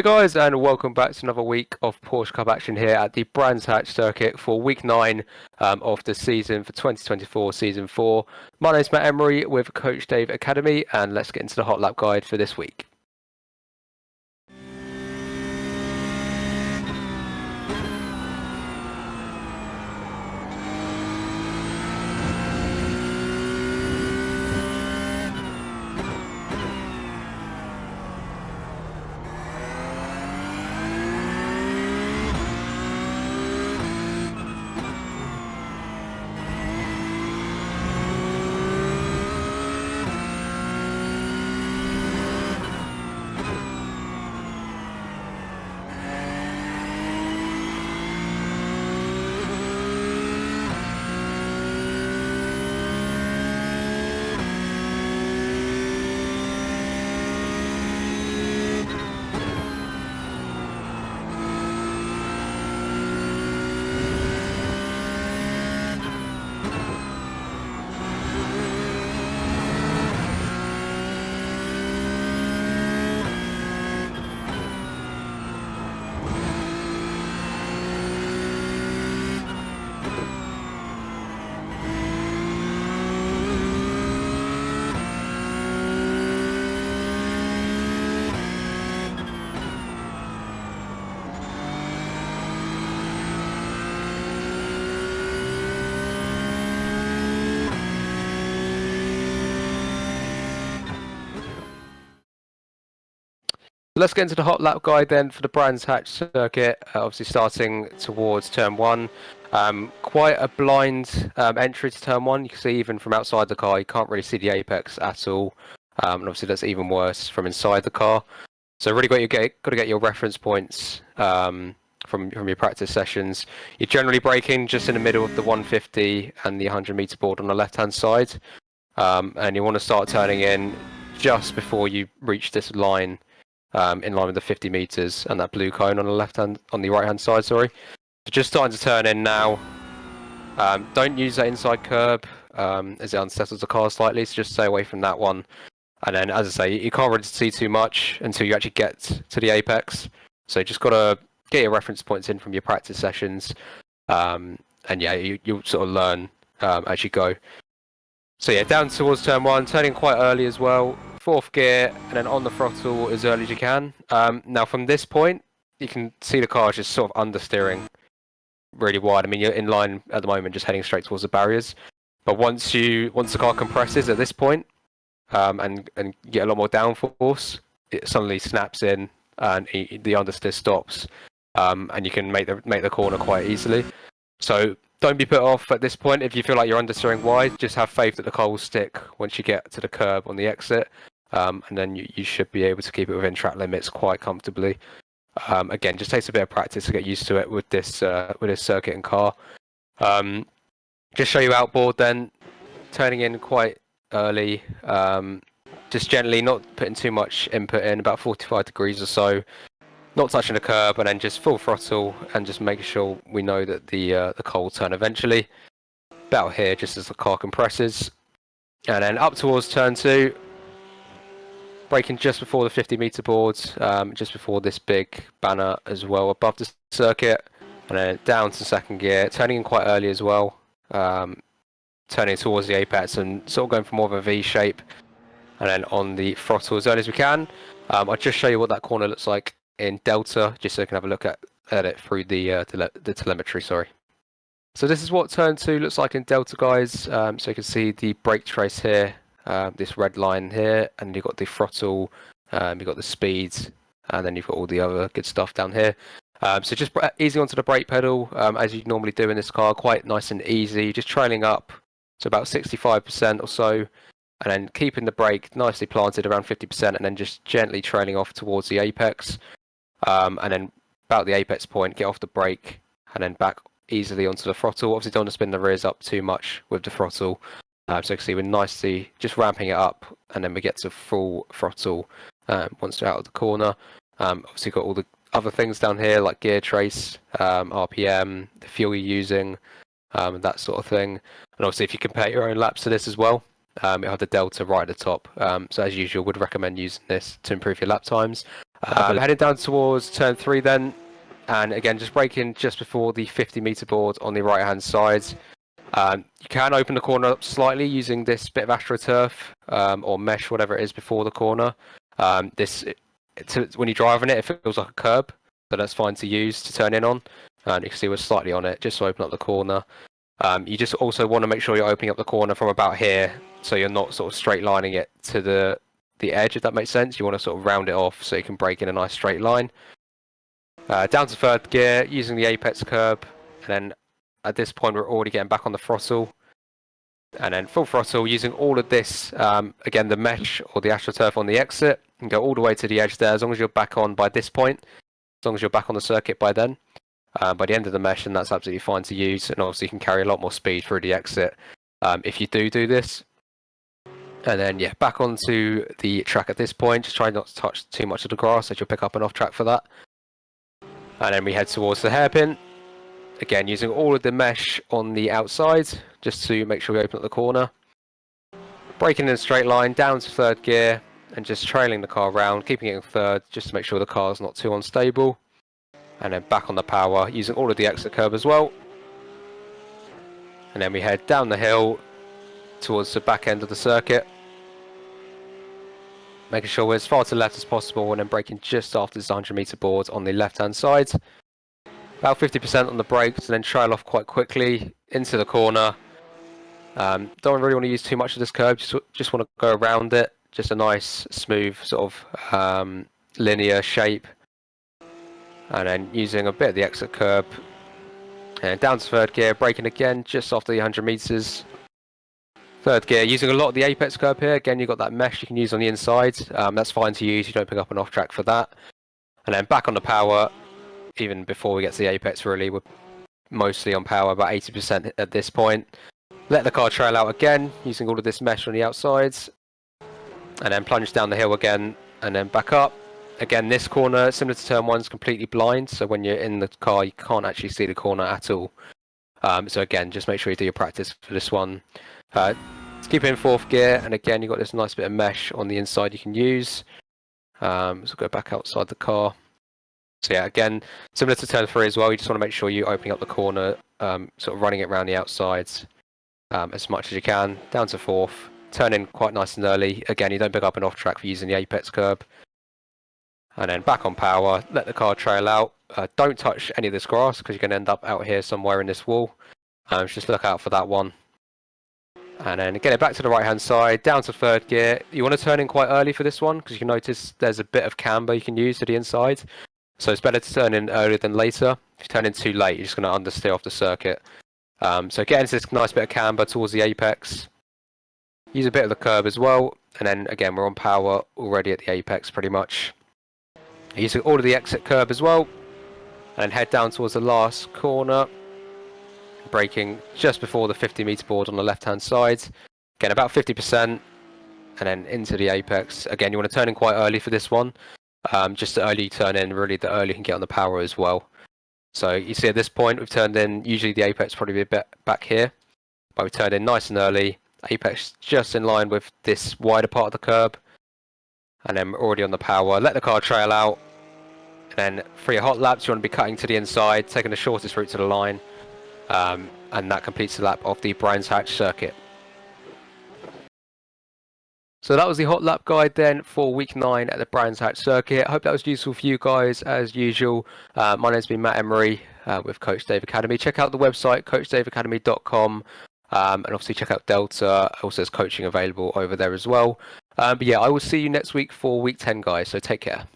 Hey guys, and welcome back to another week of Porsche Cup action here at the Brands Hatch circuit for week 9 of the season for 2024 season 4. My name's Matt Emery with Coach Dave Academy, and let's get into the hot lap guide for this week. Let's get into the hot lap guide then for the Brands Hatch circuit, obviously starting towards turn 1. Quite a blind entry to turn 1. You can see even from outside the car, you can't really see the apex at all. And obviously that's even worse from inside the car. So really got to get your reference points from your practice sessions. You're generally braking just in the middle of the 150 and the 100 meter board on the left-hand side. And you want to start turning in just before you reach this line. In line with the 50 meters and that blue cone on the right hand side, sorry. So just starting to turn in now. Don't use that inside curb as it unsettles the car slightly, so just stay away from that one. And then, as I say, you can't really see too much until you actually get to the apex. So you just got to get your reference points in from your practice sessions. And yeah, you'll sort of learn as you go. So yeah, down towards turn 1, turning quite early as well. 4th gear, and then on the throttle as early as you can. Now from this point, you can see the car just sort of understeering really wide. I mean, you're in line at the moment, just heading straight towards the barriers. But once the car compresses at this point, and get a lot more downforce, it suddenly snaps in, and the understeer stops, and you can make the corner quite easily. So don't be put off at this point. If you feel like you're understeering wide, just have faith that the car will stick once you get to the curb on the exit. And then you should be able to keep it within track limits quite comfortably. Again, just takes a bit of practice to get used to it with this circuit and car. Just show you outboard then, turning in quite early. Just gently, not putting too much input in, about 45 degrees or so. Not touching the curb, and then just full throttle, and just making sure we know that the car will turn eventually. About here, just as the car compresses, and then up towards turn 2. Braking just before the 50 meter boards, just before this big banner as well above the circuit, and then down to 2nd gear, turning in quite early as well, turning towards the apex and sort of going for more of a V shape, and then on the throttle as early as we can. I'll just show you what that corner looks like in Delta, just so you can have a look at it through the telemetry, sorry. So this is what turn 2 looks like in Delta, guys. So you can see the brake trace here. This red line here, and you've got the throttle, you've got the speeds, and then you've got all the other good stuff down here. So just easy onto the brake pedal, as you normally do in this car, quite nice and easy, just trailing up to about 65% or so, and then keeping the brake nicely planted around 50%, and then just gently trailing off towards the apex. And then about the apex point, get off the brake, and then back easily onto the throttle. Obviously don't want to spin the rears up too much with the throttle. So you can see we're nicely just ramping it up, and then we get to full throttle once we're out of the corner. Obviously got all the other things down here like gear trace, RPM, the fuel you're using, that sort of thing. And obviously if you compare your own laps to this as well, It'll have the delta right at the top. So as usual, would recommend using this to improve your lap times. Heading down towards turn 3 then, and again just braking just before the 50-meter board on the right hand side. You can open the corner up slightly using this bit of AstroTurf or mesh, whatever it is, before the corner. When you're driving it, it feels like a curb, so that's fine to use to turn in on. And you can see we're slightly on it just to open up the corner. You just also want to make sure you're opening up the corner from about here, so you're not sort of straight lining it to the edge, if that makes sense. You want to sort of round it off so you can brake in a nice straight line. Down to third gear, using the apex curb, and then at this point we're already getting back on the throttle. And then full throttle, using all of this, again the mesh or the AstroTurf on the exit, and go all the way to the edge there, as long as you're back on by this point, as long as you're back on the circuit by then. By the end of the mesh, and that's absolutely fine to use, and obviously you can carry a lot more speed through the exit if you do this. And then yeah, back onto the track at this point, just try not to touch too much of the grass as you'll pick up an off track for that. And then we head towards the hairpin, again using all of the mesh on the outside just to make sure we open up the corner. Braking in a straight line down to third gear and just trailing the car around, keeping it in third just to make sure the car's not too unstable. And then back on the power, using all of the exit curb as well. And then we head down the hill towards the back end of the circuit, making sure we're as far to the left as possible, and then braking just after this 100-meter board on the left-hand side. About 50% on the brakes, and then trail off quite quickly into the corner. Don't really want to use too much of this curb, just want to go around it. Just a nice, smooth, sort of linear shape. And then using a bit of the exit curb, and down to third gear, braking again just after the 100 meters. Third gear, using a lot of the apex curb here. Again, you've got that mesh you can use on the inside. That's fine to use, you don't pick up an off track for that. And then back on the power, even before we get to the apex really, we're mostly on power, about 80% at this point. Let the car trail out again, using all of this mesh on the outsides. And then plunge down the hill again, and then back up. Again, this corner, similar to turn 1, is completely blind, so when you're in the car, you can't actually see the corner at all. So again, just make sure you do your practice for this one. Keep it in fourth gear, and again, you've got this nice bit of mesh on the inside you can use. So go back outside the car. So yeah, again, similar to turn 3 as well, you just want to make sure you're opening up the corner, sort of running it around the outsides as much as you can. Down to fourth, turn in quite nice and early. Again, you don't pick up an off track for using the apex curb. And then back on power, let the car trail out. Don't touch any of this grass because you're going to end up out here somewhere in this wall. Just look out for that one. And then get it back to the right hand side, down to third gear. You want to turn in quite early for this one because you can notice there's a bit of camber you can use to the inside. So it's better to turn in earlier than later. If you turn in too late, you're just going to understeer off the circuit. So get into this nice bit of camber towards the apex. Use a bit of the curb as well. And then again, we're on power already at the apex pretty much. Using all of the exit curb as well, and head down towards the last corner, braking just before the 50-meter board on the left-hand side. Again, about 50%, and then into the apex. Again, you want to turn in quite early for this one. Just the early you turn in, really, the earlier you can get on the power as well. So you see at this point, we've turned in, usually the apex probably be a bit back here, but we've turned in nice and early. Apex just in line with this wider part of the curb. And then we're already on the power. Let the car trail out. And then for your hot laps, you want to be cutting to the inside, taking the shortest route to the line. And that completes the lap of the Brands Hatch circuit. So that was the hot lap guide then for week 9 at the Brands Hatch circuit. I hope that was useful for you guys as usual. My name's been Matt Emery with Coach Dave Academy. Check out the website, coachdaveacademy.com. And obviously check out Delta, also there's coaching available over there as well. But yeah, I will see you next week for week 10, guys, so take care.